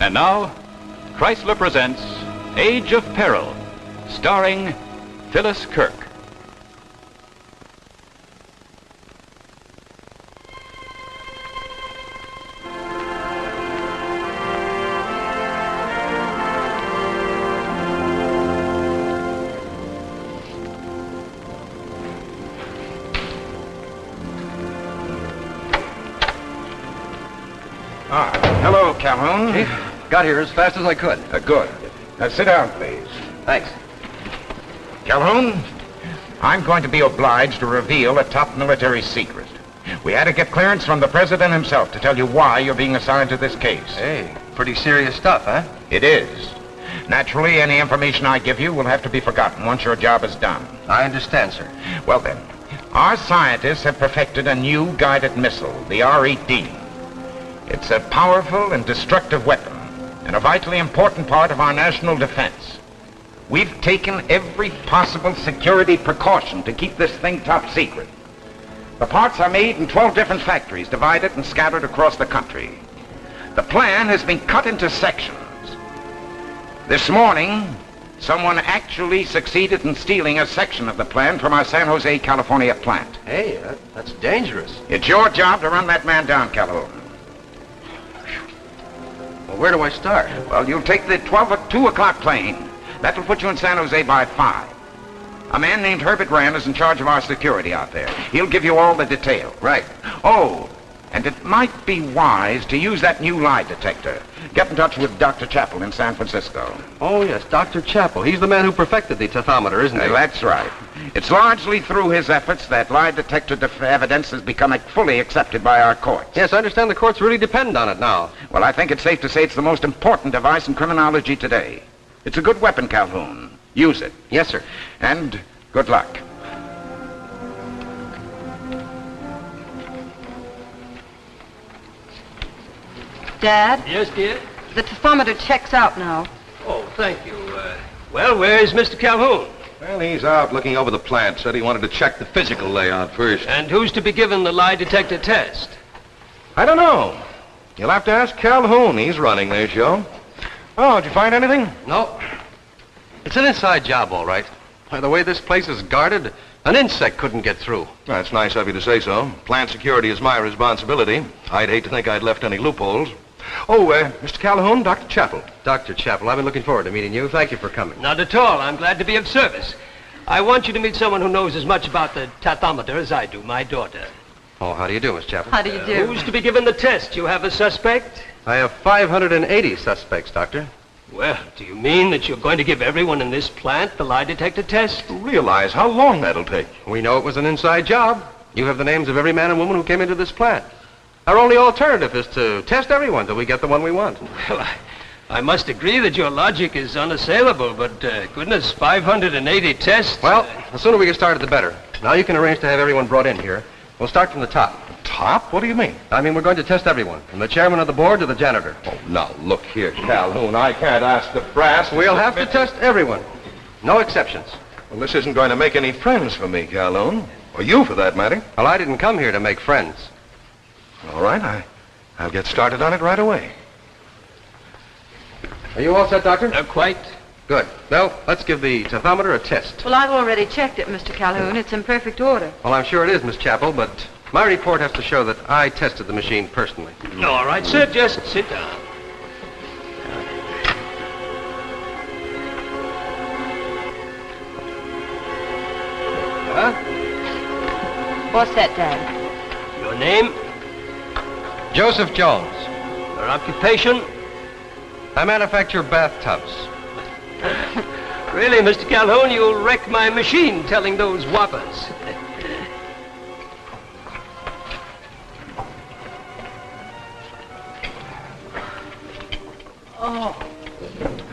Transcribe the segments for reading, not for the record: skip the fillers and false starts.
And now, Chrysler presents Age of Peril, starring Phyllis Kirk. Hello, Calhoun. Chief, got here as fast as I could. Good. Now sit down, please. Thanks. Calhoun, I'm going to be obliged to reveal a top military secret. We had to get clearance from the President himself to tell you why you're being assigned to this case. Hey, pretty serious stuff, huh? It is. Naturally, any information I give you will have to be forgotten once your job is done. I understand, sir. Well then, our scientists have perfected a new guided missile, the R-18. It's a powerful and destructive weapon, and a vitally important part of our national defense. We've taken every possible security precaution to keep this thing top secret. The parts are made in 12 different factories, divided and scattered across the country. The plan has been cut into sections. This morning, someone actually succeeded in stealing a section of the plan from our San Jose, California plant. Hey, that's dangerous. It's your job to run that man down, Calhoun. Well, where do I start? Well, you'll take the 2 o'clock plane. That'll put you in San Jose by 5. A man named Herbert Rand is in charge of our security out there. He'll give you all the details. Right. Oh, and it might be wise to use that new lie detector. Get in touch with Dr. Chappell in San Francisco. Oh, yes, Dr. Chappell. He's the man who perfected the tathometer, isn't he? That's right. It's largely through his efforts that lie detector evidence has become fully accepted by our courts. Yes, I understand the courts really depend on it now. Well, I think it's safe to say it's the most important device in criminology today. It's a good weapon, Calhoun. Use it. Yes, sir. And good luck. Dad? Yes, dear? The tathometer checks out now. Oh, thank you. Well, where's Mr. Calhoun? Well, he's out looking over the plant. Said he wanted to check the physical layout first. And who's to be given the lie detector test? I don't know. You'll have to ask Calhoun. He's running this show. Oh, did you find anything? No. It's an inside job, all right. By the way this place is guarded, an insect couldn't get through. That's nice of you to say so. Plant security is my responsibility. I'd hate to think I'd left any loopholes. Oh, Mr. Calhoun, Dr. Chappell. Dr. Chappell, I've been looking forward to meeting you. Thank you for coming. Not at all. I'm glad to be of service. I want you to meet someone who knows as much about the tathometer as I do, my daughter. Oh, how do you do, Miss Chappell? How do you do? Who's to be given the test? You have a suspect? I have 580 suspects, Doctor. Well, do you mean that you're going to give everyone in this plant the lie detector test? Realize how long that'll take. We know it was an inside job. You have the names of every man and woman who came into this plant. Our only alternative is to test everyone till we get the one we want. Well, I must agree that your logic is unassailable, but goodness, 580 tests? Well, the sooner we get started, the better. Now you can arrange to have everyone brought in here. We'll start from the top. Top? What do you mean? I mean, we're going to test everyone, from the chairman of the board to the janitor. Oh, now, look here, Calhoun. I can't ask the brass. We'll have to test everyone. No exceptions. Well, this isn't going to make any friends for me, Calhoun. Or you, for that matter. Well, I didn't come here to make friends. All right, I'll get started on it right away. Are you all set, Doctor? Quite. Good. Well, let's give the tathometer a test. Well, I've already checked it, Mr. Calhoun. It's in perfect order. Well, I'm sure it is, Miss Chappell, but my report has to show that I tested the machine personally. All right, sir, just sit down. What's that, Dad? Your name? Joseph Jones. Your occupation? I manufacture bathtubs. Really, Mr. Calhoun, you'll wreck my machine telling those whoppers. Oh,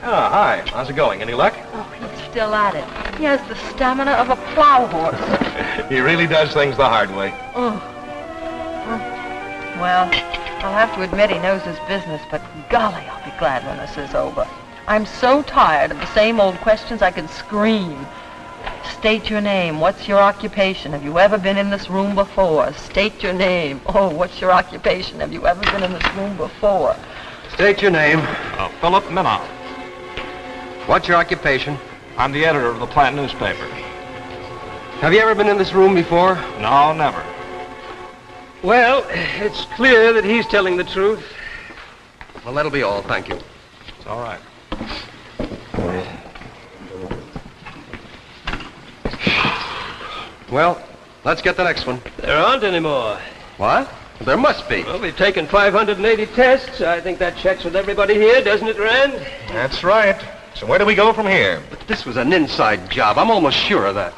Ah, hi. How's it going? Any luck? he's still at it. He has the stamina of a plow horse. He really does things the hard way. Well, I'll have to admit he knows his business, but golly, I'll be glad when this is over. I'm so tired of the same old questions I could scream. State your name. What's your occupation? Have you ever been in this room before? State your name. Oh, what's your occupation? Have you ever been in this room before? State your name. Philip Minow. What's your occupation? I'm the editor of the plant newspaper. Have you ever been in this room before? No, never. Well, it's clear that he's telling the truth. Well, that'll be all. Thank you. It's all right. Well, let's get the next one. There aren't any more. What? There must be. Well, we've taken 580 tests. I think that checks with everybody here, doesn't it, Rand? That's right. So where do we go from here? But this was an inside job. I'm almost sure of that.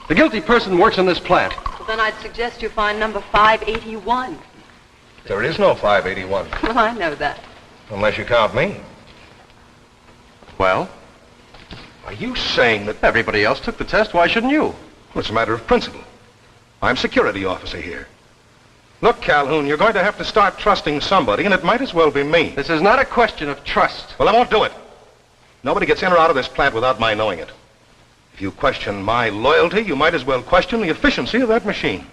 The guilty person works in this plant. Well, then I'd suggest you find number 581. There is no 581, Well, I know that. unless you count me. Well, Are you saying that... everybody else took the test. Why shouldn't you? Well, it's a matter of principle. I'm security officer here. Look, Calhoun, you're going to have to start trusting somebody, and it might as well be me. This is not a question of trust. Well, I won't do it. Nobody gets in or out of this plant without my knowing it. If you question my loyalty, you might as well question the efficiency of that machine.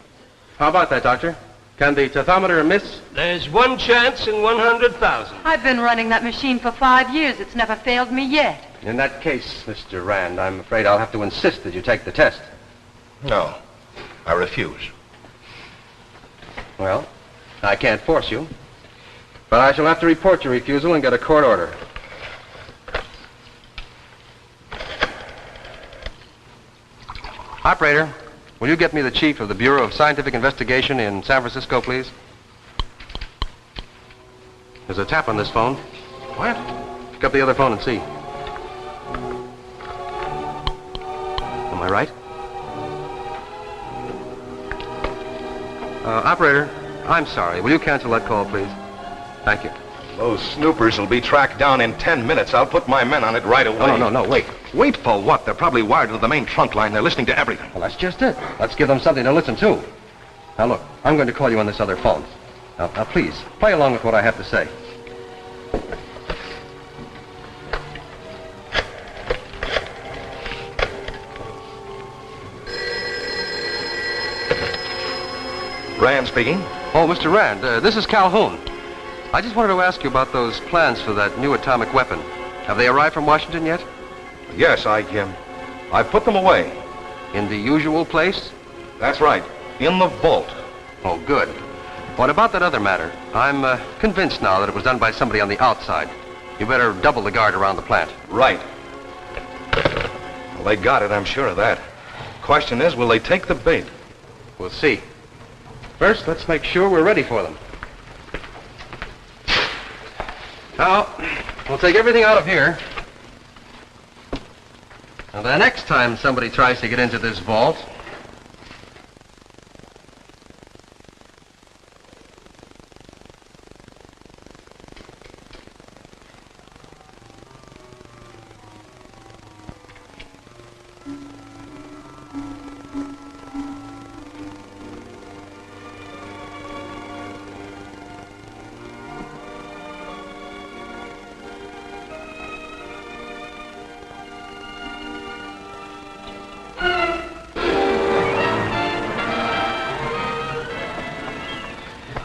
How about that, Doctor? Can the tethometer miss? There's one chance in 100,000. I've been running that machine for 5 years. It's never failed me yet. In that case, Mr. Rand, I'm afraid I'll have to insist that you take the test. No, I refuse. Well, I can't force you. But I shall have to report your refusal and get a court order. Operator, will you get me the chief of the Bureau of Scientific Investigation in San Francisco, please? There's a tap on this phone. What? Pick up the other phone and see. Am I right? Operator, I'm sorry. Will you cancel that call, please? Thank you. Those snoopers will be tracked down in 10 minutes. I'll put my men on it right away. No, wait. Wait for what? They're probably wired to the main trunk line. They're listening to everything. Well, that's just it. Let's give them something to listen to. Now, look, I'm going to call you on this other phone. Now, please, play along with what I have to say. Rand speaking. Oh, Mr. Rand, this is Calhoun. I just wanted to ask you about those plans for that new atomic weapon. Have they arrived from Washington yet? Yes, I put them away. In the usual place? That's right. In the vault. Oh, good. What about that other matter? I'm convinced now that it was done by somebody on the outside. You better double the guard around the plant. Right. Well, they got it, I'm sure of that. Question is, will they take the bait? We'll see. First, let's make sure we're ready for them. Now, we'll take everything out of here. Now, the next time somebody tries to get into this vault,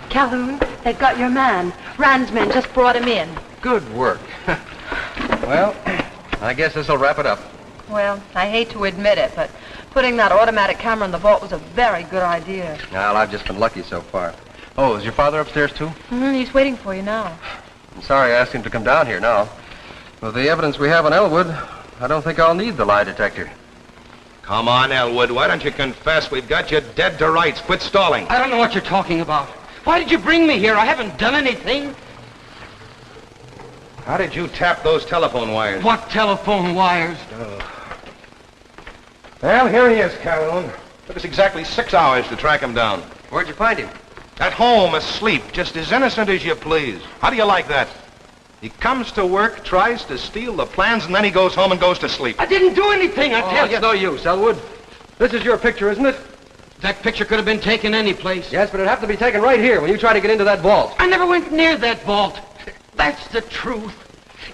Calhoun, they've got your man. Rand's men just brought him in. good work. Well, I guess this'll wrap it up. Well, I hate to admit it, but putting that automatic camera in the vault was a very good idea. Well, I've just been lucky so far. Oh, is your father upstairs, too? He's waiting for you now. I'm sorry I asked him to come down here now. With the evidence we have on Elwood, I don't think I'll need the lie detector. Come on, Elwood. Why don't you confess? We've got you dead to rights. Quit stalling. I don't know what you're talking about. Why did you bring me here? I haven't done anything. How did you tap those telephone wires? What telephone wires? Well, here he is, Calhoun. Took us exactly 6 hours to track him down. Where'd you find him? At home, asleep, just as innocent as you please. How do you like that? He comes to work, tries to steal the plans, and then he goes home and goes to sleep. I didn't do anything, I tell It's you. no use, Elwood. This is your picture, isn't it? That picture could have been taken any place. Yes, but it'd have to be taken right here when you try to get into that vault. I never went near that vault. That's the truth.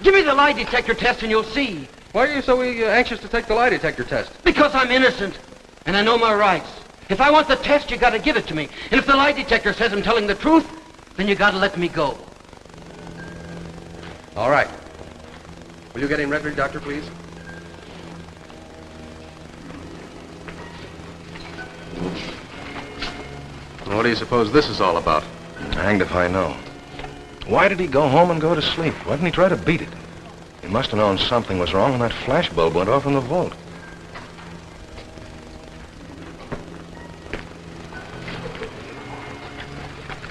Give me the lie detector test and you'll see. Why are you so anxious to take the lie detector test? Because I'm innocent, and I know my rights. If I want the test, you gotta give it to me. And if the lie detector says I'm telling the truth, then you gotta let me go. All right. Will you get him ready, Doctor, please? What do you suppose this is all about? Hanged if I know. Why did he go home and go to sleep? Why didn't he try to beat it? He must have known something was wrong when that flash bulb went off in the vault.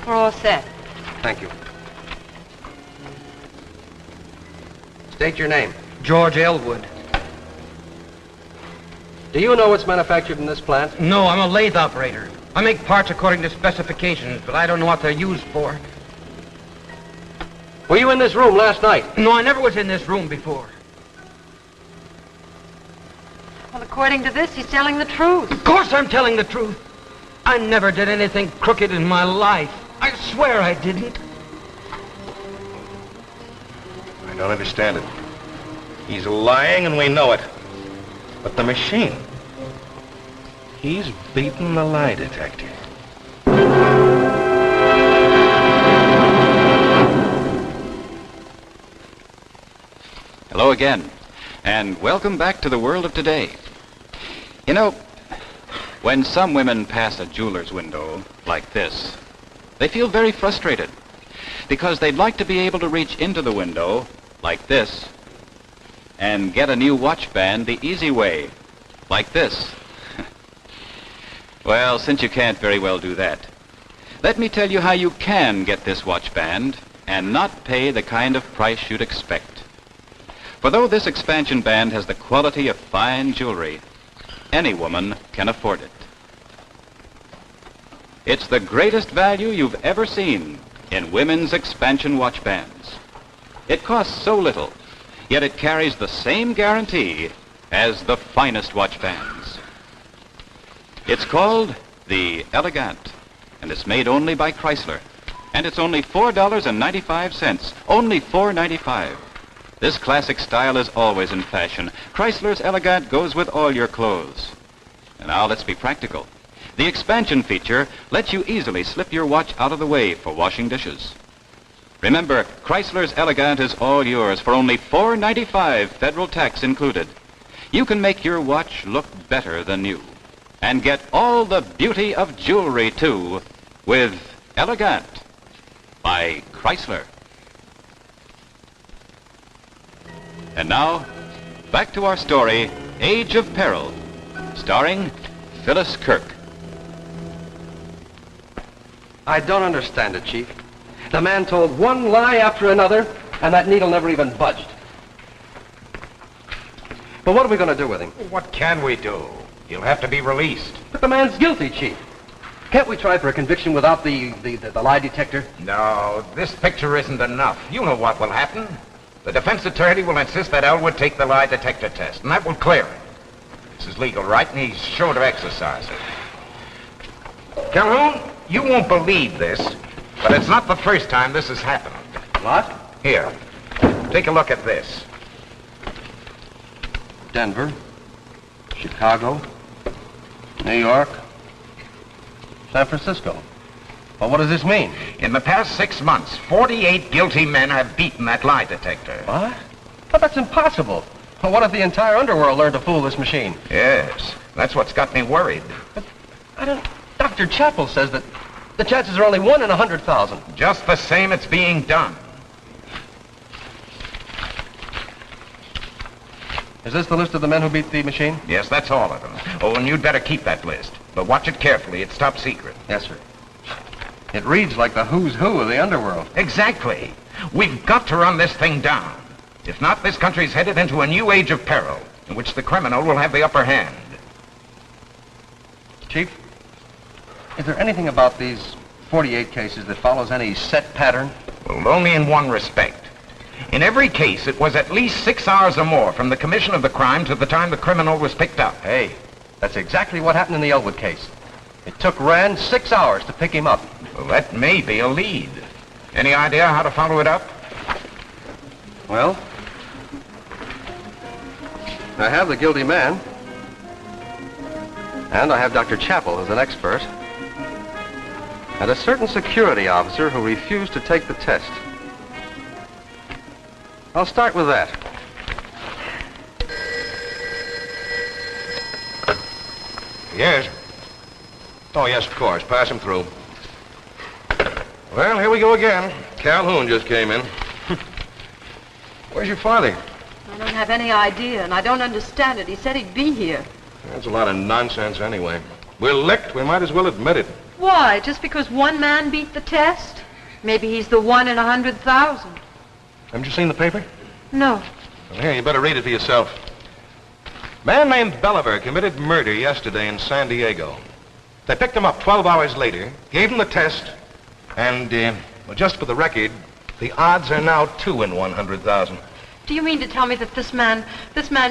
We're all set. Thank you. State your name. George Elwood. Do you know what's manufactured in this plant? No, I'm a lathe operator. I make parts according to specifications, but I don't know what they're used for. Were you in this room last night? No, I never was in this room before. Well, according to this, he's telling the truth. Of course I'm telling the truth. I never did anything crooked in my life. I swear I didn't. I don't understand it. He's lying and we know it. But the machine, he's beaten the lie detector. Hello again, and welcome back to the world of today. You know, when some women pass a jeweler's window like this, they feel very frustrated because they'd like to be able to reach into the window like this and get a new watch band the easy way, like this. Well, since you can't very well do that, let me tell you how you can get this watch band and not pay the kind of price you'd expect. For though this expansion band has the quality of fine jewelry, any woman can afford it. It's the greatest value you've ever seen in women's expansion watch bands. It costs so little, yet it carries the same guarantee as the finest watch bands. It's called the Elegant, and it's made only by Chrysler. And it's only $4.95, only $4.95. This classic style is always in fashion. Chrysler's Elegant goes with all your clothes. And now let's be practical. The expansion feature lets you easily slip your watch out of the way for washing dishes. Remember, Chrysler's Elegant is all yours for only $4.95, federal tax included. You can make your watch look better than new and get all the beauty of jewelry, too, with Elegant by Chrysler. And now, back to our story, Age of Peril, starring Phyllis Kirk. I don't understand it, Chief. The man told one lie after another, and that needle never even budged. But what are we going to do with him? What can we do? He'll have to be released. But the man's guilty, Chief. Can't we try for a conviction without the lie detector? No, this picture isn't enough. You know what will happen. The defense attorney will insist that Elwood take the lie detector test, and that will clear him. It's his legal right, and he's sure to exercise it. Calhoun, you won't believe this, but it's not the first time this has happened. What? Here, take a look at this. Denver, Chicago, New York, San Francisco. Well, what does this mean? In the past 6 months, 48 guilty men have beaten that lie detector. What? But that's impossible. Well, what if the entire underworld learned to fool this machine? Yes, that's what's got me worried. But I don't... Dr. Chappell says that the chances are only 1 in 100,000. Just the same, it's being done. Is this the list of the men who beat the machine? Yes, that's all of them. Oh, and you'd better keep that list. But watch it carefully. It's top secret. Yes, sir. It reads like the who's who of the underworld. Exactly. We've got to run this thing down. If not, this country's headed into a new age of peril, in which the criminal will have the upper hand. Chief, is there anything about these 48 cases that follows any set pattern? Well, only in one respect. In every case, it was at least 6 hours or more from the commission of the crime to the time the criminal was picked up. Hey, that's exactly what happened in the Elwood case. It took Rand 6 hours to pick him up. Well, that may be a lead. Any idea how to follow it up? Well, I have the guilty man. And I have Dr. Chappell as an expert. And a certain security officer who refused to take the test. I'll start with that. Yes. Oh, yes, of course. Pass him through. Well, here we go again. Calhoun just came in. Where's your father? I don't have any idea, and I don't understand it. He said he'd be here. That's a lot of nonsense anyway. We're licked. We might as well admit it. Why? Just because one man beat the test? Maybe he's the 1 in 100,000. Haven't you seen the paper? No. Well, here, you better read it for yourself. Man named Belliver committed murder yesterday in San Diego. They picked him up 12 hours later, gave him the test, and, well, just for the record, the odds are now 2 in 100,000. Do you mean to tell me that this man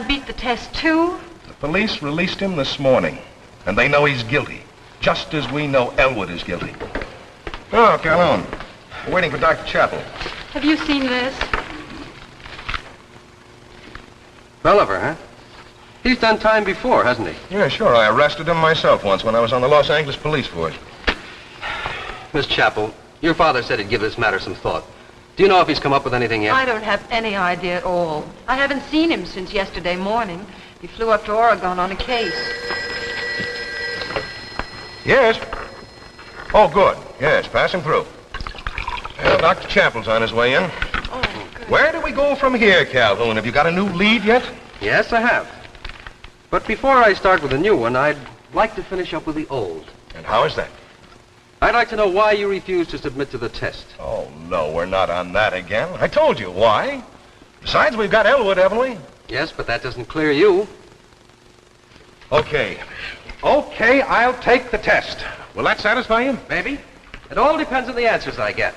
beat the test too? The police released him this morning, and they know he's guilty, just as we know Elwood is guilty. Oh, Calhoun, we're waiting for Dr. Chappell. Have you seen this? Belliver, huh? He's done time before, hasn't he? Yeah, sure. I arrested him myself once when I was on the Los Angeles police force. Miss Chappell, your father said he'd give this matter some thought. Do you know if he's come up with anything yet? I don't have any idea at all. I haven't seen him since yesterday morning. He flew up to Oregon on a case. Yes? Oh, good. Yes, pass him through. Well, Dr. Chappell's on his way in. Oh, good. Where do we go from here, Calhoun? Have you got a new lead yet? Yes, I have. But before I start with the new one, I'd like to finish up with the old. And how is that? I'd like to know why you refused to submit to the test. Oh, no, we're not on that again. I told you why. Besides, we've got Elwood, haven't we? Yes, but that doesn't clear you. Okay. Okay, I'll take the test. Will that satisfy you? Maybe. It all depends on the answers I get.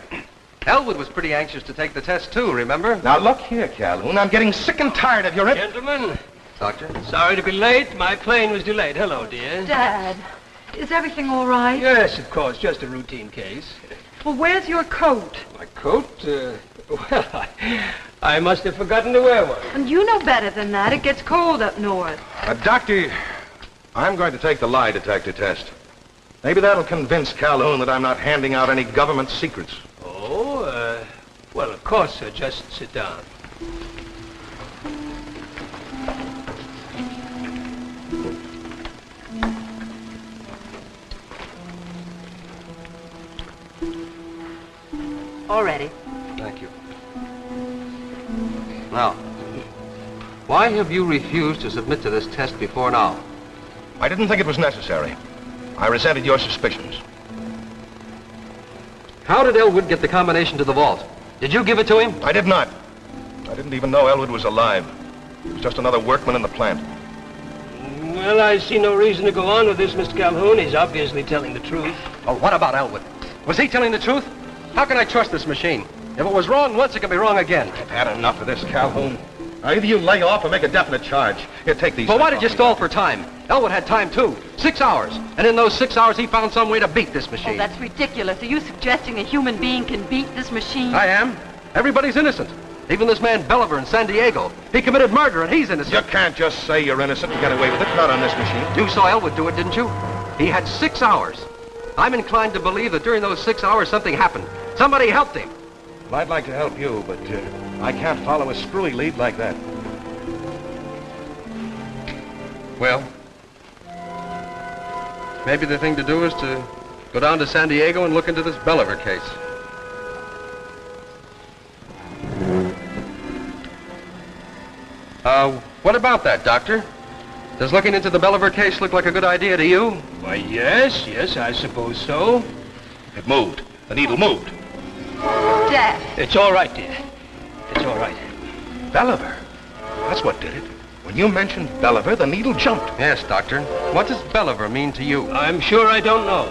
Elwood was pretty anxious to take the test, too, remember? Now, look here, Calhoun. I'm getting sick and tired of your... Gentlemen, Doctor? sorry to be late. My plane was delayed. Hello, dear. Dad, is everything all right? Yes, of course, just a routine case. Well, where's your coat? My coat? Well, I must have forgotten to wear one. And you know better than that. It gets cold up north. Doctor, I'm going to take the lie detector test. Maybe that'll convince Calhoun that I'm not handing out any government secrets. Oh, well, of course, sir. Just sit down. All ready. Thank you. Now, why have you refused to submit to this test before now? I didn't think it was necessary. I resented your suspicions. How did Elwood get the combination to the vault? Did you give it to him? I did not. I didn't even know Elwood was alive. He was just another workman in the plant. Well, I see no reason to go on with this, Mr. Calhoun. He's obviously telling the truth. Oh, what about Elwood? Was he telling the truth? How can I trust this machine? If it was wrong once, it can be wrong again. I've had enough of this, Calhoun. Now, either you lay off or make a definite charge. Here, take these. But why things did you off me. stall for time? Elwood had time, too. 6 hours. And in those 6 hours, he found some way to beat this Oh, machine. that's ridiculous. Are you suggesting a human being can beat this machine? I am. Everybody's innocent. Even this man Belliver in San Diego. He committed murder, and he's innocent. You can't just say you're innocent and get away with it. Not on this machine. You saw Elwood do it, didn't you? He had 6 hours. I'm inclined to believe that during those 6 hours, something happened. Somebody helped him. Well, I'd like to help you, but I can't follow a screwy lead like that. Well, maybe the thing to do is to go down to San Diego and look into this Belliver case. What about that, Doctor? Does looking into the Belliver case look like a good idea to you? Why, yes, I suppose so. It moved. The needle moved. Dad. It's all right, dear. It's all right. Belliver. That's what did it. When you mentioned Belliver, the needle jumped. Yes, Doctor. What does Belliver mean to you? I'm sure I don't know.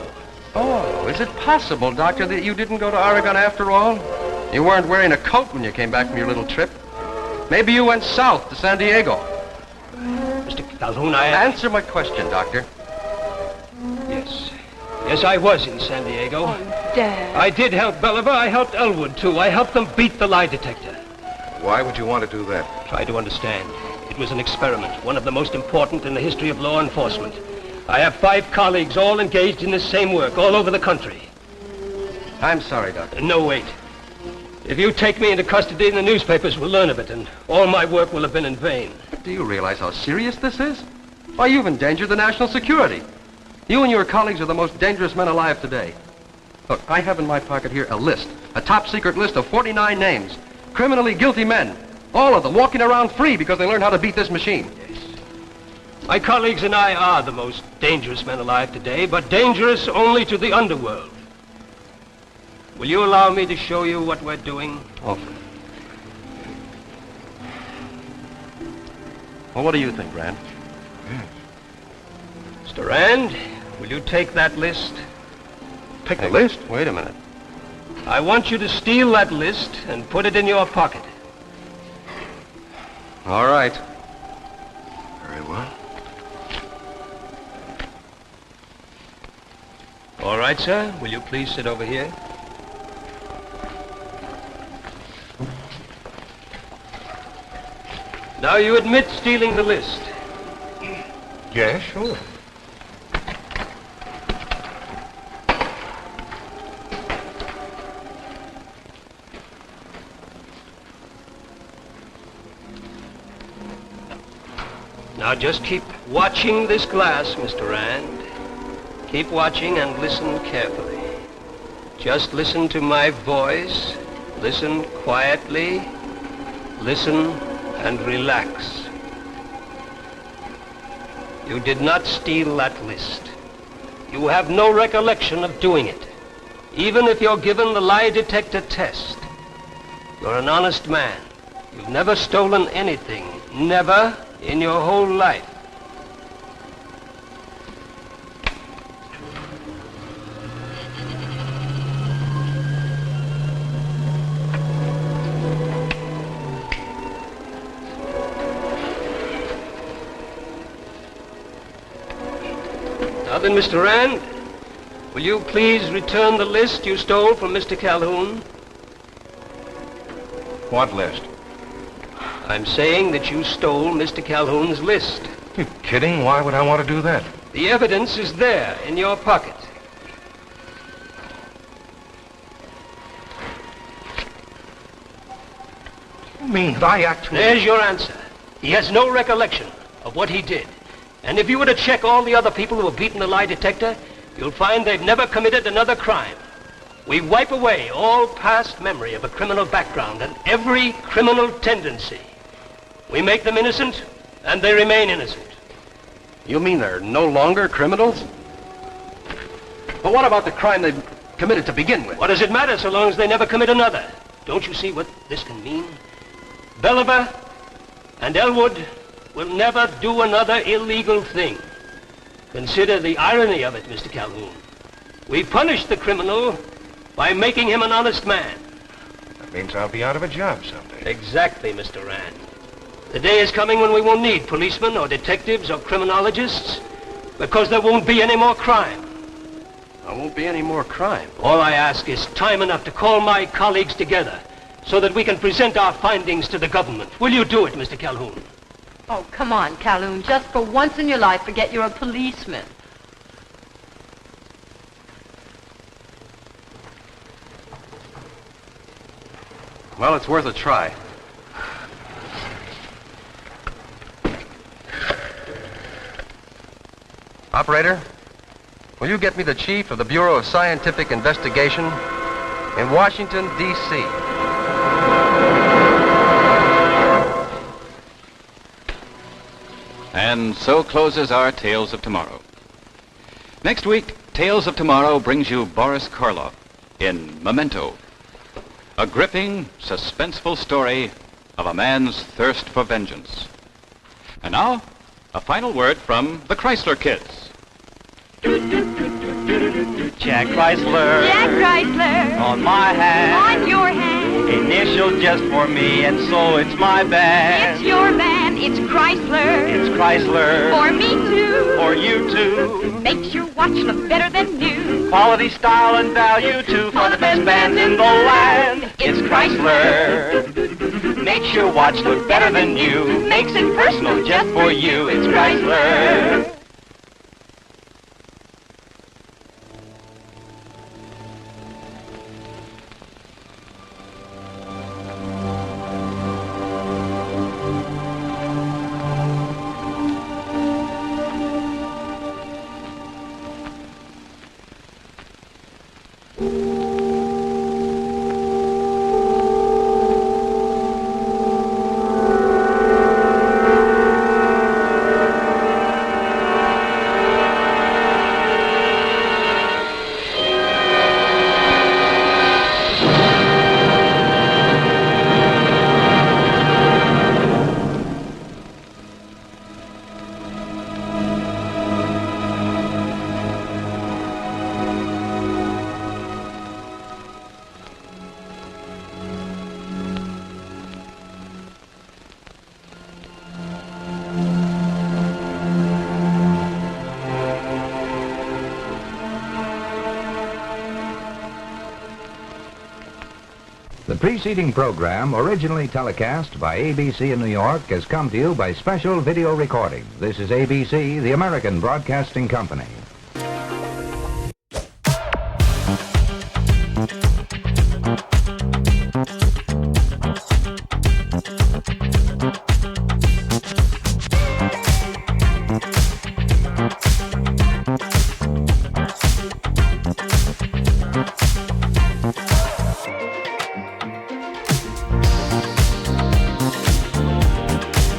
Oh, is it possible, Doctor, that you didn't go to Oregon after all? You weren't wearing a coat when you came back from your little trip. Maybe you went south to San Diego. Mr. Calhoun, Answer my question, Doctor. Yes. Yes, I was in San Diego. Dad. I did help Belliver. I helped Elwood, too. I helped them beat the lie detector. Why would you want to do that? Try to understand. It was an experiment, one of the most important in the history of law enforcement. I have 5 colleagues all engaged in this same work all over the country. I'm sorry, Doctor. No, wait. If you take me into custody, the newspapers will learn of it, and all my work will have been in vain. Do you realize how serious this is? Why, you've endangered the national security. You and your colleagues are the most dangerous men alive today. Look, I have in my pocket here a list, a top-secret list of 49 names, criminally guilty men, all of them walking around free because they learned how to beat this machine. Yes. My colleagues and I are the most dangerous men alive today, but dangerous only to the underworld. Will you allow me to show you what we're doing? Oh. Well, what do you think, Rand? Mr. Rand, will you take that list? Take the list? Wait a minute. I want you to steal that list and put it in your pocket. All right. Very well. All right, sir. Will you please sit over here? Now, you admit stealing the list. Yeah, sure. Now, just keep watching this glass, Mr. Rand. Keep watching and listen carefully. Just listen to my voice. Listen quietly. Listen and relax. You did not steal that list. You have no recollection of doing it. Even if you're given the lie detector test, you're an honest man. You've never stolen anything. Never in your whole life. Now then, Mr. Rand, will you please return the list you stole from Mr. Calhoun? What list? I'm saying that you stole Mr. Calhoun's list. You kidding? Why would I want to do that? The evidence is there in your pocket. You mean that I actually... There's your answer. He has no recollection of what he did. And if you were to check all the other people who have beaten the lie detector, you'll find they've never committed another crime. We wipe away all past memory of a criminal background and every criminal tendency. We make them innocent, and they remain innocent. You mean they're no longer criminals? But what about the crime they committed to begin with? What does it matter so long as they never commit another? Don't you see what this can mean? Belliver and Elwood will never do another illegal thing. Consider the irony of it, Mr. Calhoun. We punish the criminal by making him an honest man. That means I'll be out of a job someday. Exactly, Mr. Rand. The day is coming when we won't need policemen or detectives or criminologists because there won't be any more crime. There won't be any more crime. All I ask is time enough to call my colleagues together so that we can present our findings to the government. Will you do it, Mr. Calhoun? Oh, come on, Calhoun. Just for once in your life, forget you're a policeman. Well, it's worth a try. Operator, will you get me the chief of the Bureau of Scientific Investigation in Washington, D.C.? And so closes our Tales of Tomorrow. Next week, Tales of Tomorrow brings you Boris Karloff in Memento, a gripping, suspenseful story of a man's thirst for vengeance. And now, a final word from the Chrysler Kids. Jack Chrysler. Jack Chrysler. On my hand. On your hand. Initial just for me, and so it's my band. It's your band, it's Chrysler. It's Chrysler. For me too. For you too. Makes your watch look better than new. Quality, style, and value too. For the best bands in the land. It's Chrysler. Makes your watch look better than new. Makes it personal just for you. It's Chrysler. The preceding program, originally telecast by ABC in New York, has come to you by special video recording. This is ABC, the American Broadcasting Company.